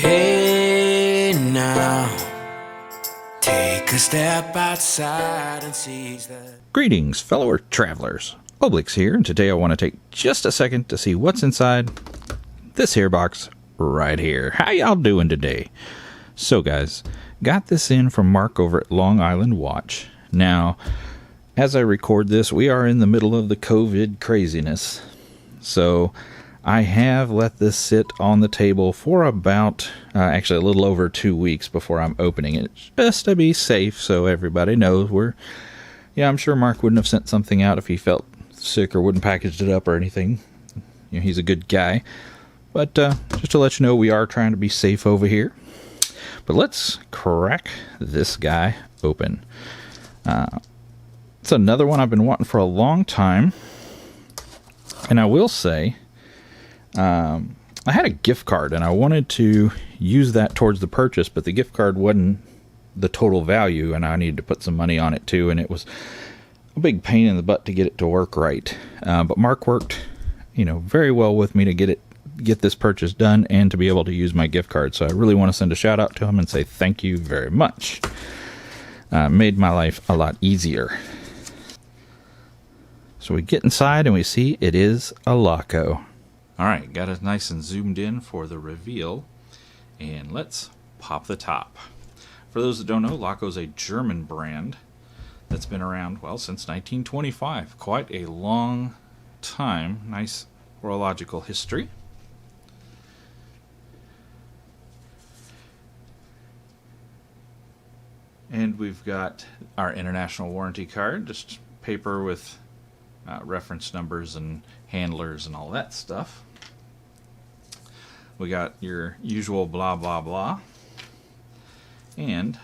Hey now, take a step outside and seize the... Greetings, fellow travelers. Oblix here, and today I want to take just a second to see what's inside this here box right here. How y'all doing today? So guys, got this in from Mark over at Long Island Watch. Now, as I record this, we are in the middle of the COVID craziness. So I have let this sit on the table for about, actually a little over 2 weeks before I'm opening it, just to be safe so everybody knows I'm sure Mark wouldn't have sent something out if he felt sick or wouldn't packaged it up or anything. He's a good guy. But just to let you know, we are trying to be safe over here. But let's crack this guy open. It's another one I've been wanting for a long time. And I will say, I had a gift card and I wanted to use that towards the purchase, but the gift card wasn't the total value and I needed to put some money on it too, and it was a big pain in the butt to get it to work right. But Mark worked, very well with me to get this purchase done and to be able to use my gift card. So I really want to send a shout out to him and say thank you very much. Made my life a lot easier. So we get inside and we see it is a Laco. Alright, got it nice and zoomed in for the reveal. And let's pop the top. For those that don't know, Laco is a German brand that's been around, since 1925. Quite a long time. Nice horological history. And we've got our international warranty card, just paper with reference numbers and handlers and all that stuff. We got your usual blah blah blah. And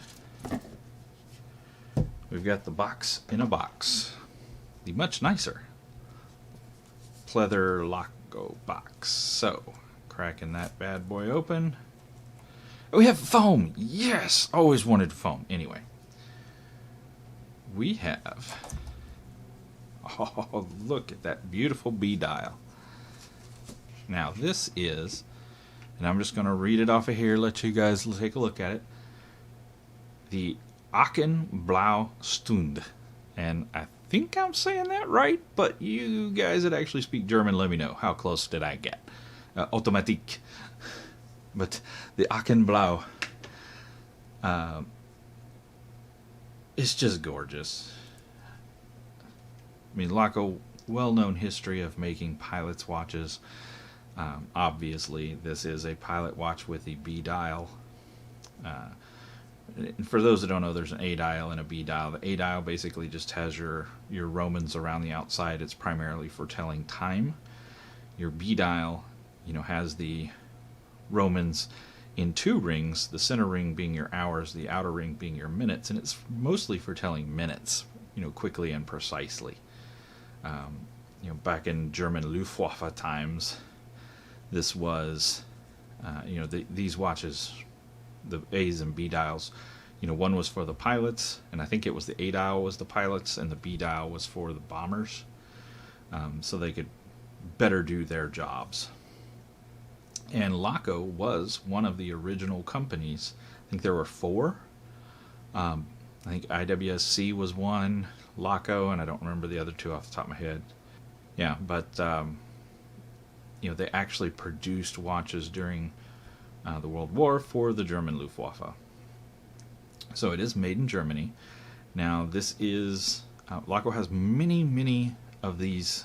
we've got the box in a box. The much nicer pleather Laco box. So, cracking that bad boy open. Oh, we have foam! Yes! Always wanted foam. Anyway. We have... Oh, look at that beautiful B dial. Now, this is... And I'm just going to read it off of here, let you guys take a look at it. The Aachen Blaue Stunde. And I think I'm saying that right, but you guys that actually speak German, let me know. How close did I get? Automatique. But the Aachen Blaue is just gorgeous. I mean, Laco, well-known history of making pilot's watches. Obviously, this is a pilot watch with the B dial. For those that don't know, there's an A dial and a B dial. The A dial basically just has your Romans around the outside. It's primarily for telling time. Your B dial, has the Romans in 2 rings, the center ring being your hours, the outer ring being your minutes, and it's mostly for telling minutes, quickly and precisely. Back in German Luftwaffe times, this was, these watches, the A's and B dials, one was for the pilots, and I think it was the A dial was the pilots, and the B dial was for the bombers, so they could better do their jobs. And Laco was one of the original companies. I think there were 4. I think IWSC was one, Laco, and I don't remember the other 2 off the top of my head. Yeah, but they actually produced watches during the World War for the German Luftwaffe. So it is made in Germany. Now this is, Laco has many of these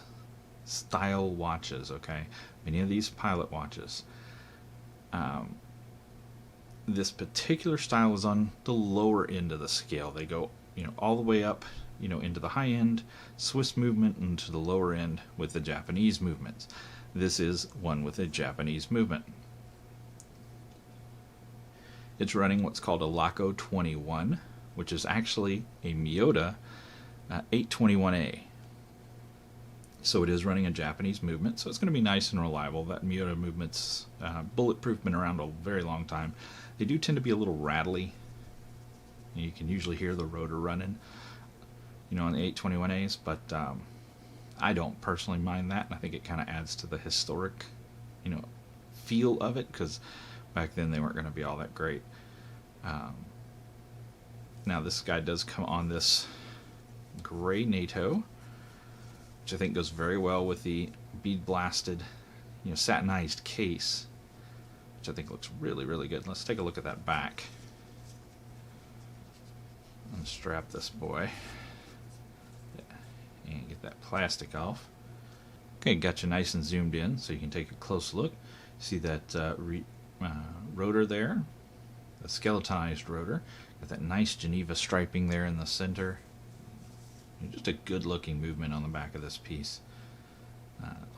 style watches, okay? Many of these pilot watches. This particular style is on the lower end of the scale. They go, all the way up, into the high end, Swiss movement, and to the lower end with the Japanese movements. This is one with a Japanese movement. It's running what's called a Laco 21, which is actually a Miyota 821A. So it is running a Japanese movement, so it's going to be nice and reliable. That Miyota movement's bulletproof, been around a very long time. They do tend to be a little rattly. You can usually hear the rotor running, on the 821As, but I don't personally mind that, and I think it kind of adds to the historic, feel of it, because back then they weren't going to be all that great. Now this guy does come on this gray Nato, which I think goes very well with the bead blasted, satinized case, which I think looks really, really good. Let's take a look at that back. Unstrap this boy and get that plastic off. Okay, got you nice and zoomed in so you can take a close look. See that rotor there, the skeletonized rotor. Got that nice Geneva striping there in the center. Just a good looking movement on the back of this piece.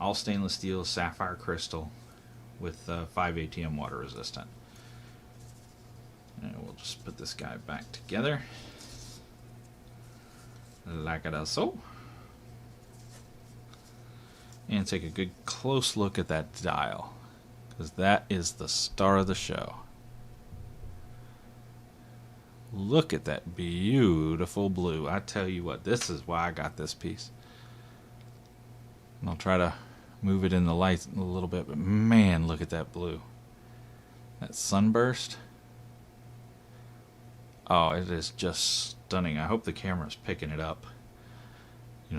All stainless steel, sapphire crystal with 5 ATM water resistant. And we'll just put this guy back together like so. And take a good close look at that dial, because that is the star of the show. Look at that beautiful blue. I tell you what, this is why I got this piece. And I'll try to move it in the light a little bit, but man, look at that blue. That sunburst. Oh, it is just stunning. I hope the camera's picking it up,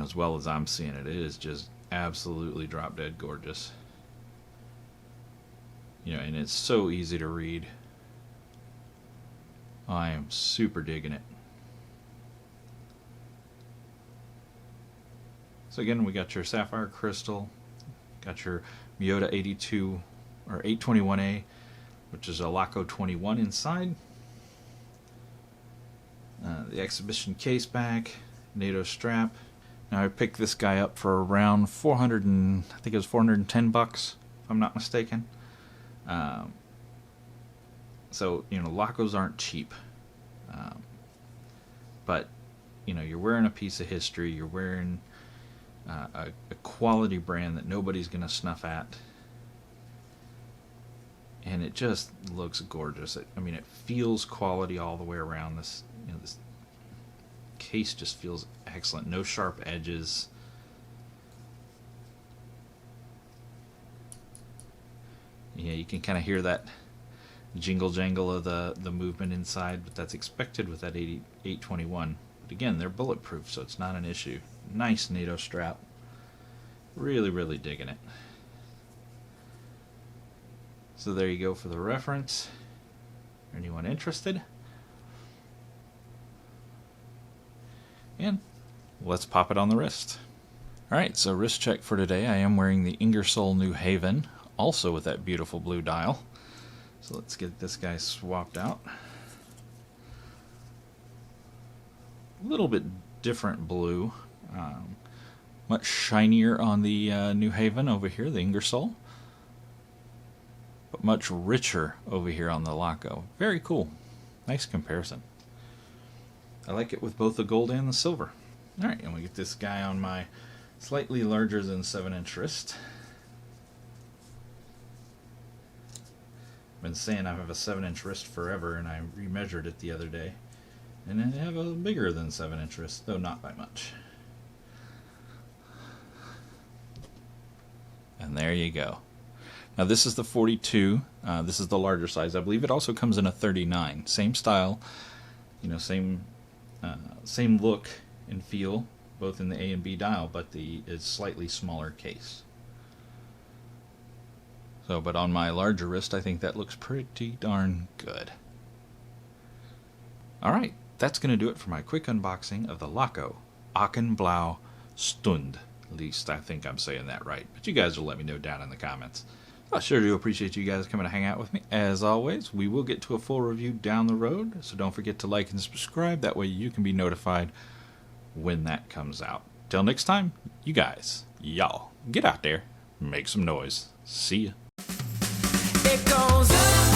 as well as I'm seeing it. It is just absolutely drop dead gorgeous. And it's so easy to read. I am super digging it. So again, we got your sapphire crystal, got your Miyota 82 or 821A, which is a Laco 21 inside. The exhibition case back, NATO strap. Now I picked this guy up for around 400 and I think it was 410 bucks, if I'm not mistaken. So, Lacos aren't cheap. But, you're wearing a piece of history. You're wearing a quality brand that nobody's going to snuff at. And it just looks gorgeous. It feels quality all the way around. This case just feels excellent. No sharp edges. Yeah, you can kind of hear that jingle jangle of the movement inside, but that's expected with that 821. But again, they're bulletproof, so it's not an issue. Nice NATO strap. Really, really digging it. So there you go for the reference. Anyone interested? And let's pop it on the wrist. Alright, so wrist check for today. I am wearing the Ingersoll New Haven, also with that beautiful blue dial. So let's get this guy swapped out. A little bit different blue. Much shinier on the New Haven over here, the Ingersoll. But much richer over here on the Laco. Very cool. Nice comparison. I like it with both the gold and the silver. Alright, and we get this guy on my slightly larger than 7-inch wrist. Been saying I have a 7-inch wrist forever, and I remeasured it the other day, and I have a bigger than 7-inch wrist, though not by much. And there you go. Now this is the 42. This is the larger size. I believe it also comes in a 39. Same style, same look and feel, both in the A and B dial, but it's slightly smaller case. So, but on my larger wrist, I think that looks pretty darn good. Alright, that's going to do it for my quick unboxing of the Laco Aachen Blaue Stunde. At least I think I'm saying that right. But you guys will let me know down in the comments. I sure do appreciate you guys coming to hang out with me. As always, we will get to a full review down the road, so don't forget to like and subscribe. That way you can be notified when that comes out. Till next time, you guys, y'all, get out there, make some noise. See ya. It goes up.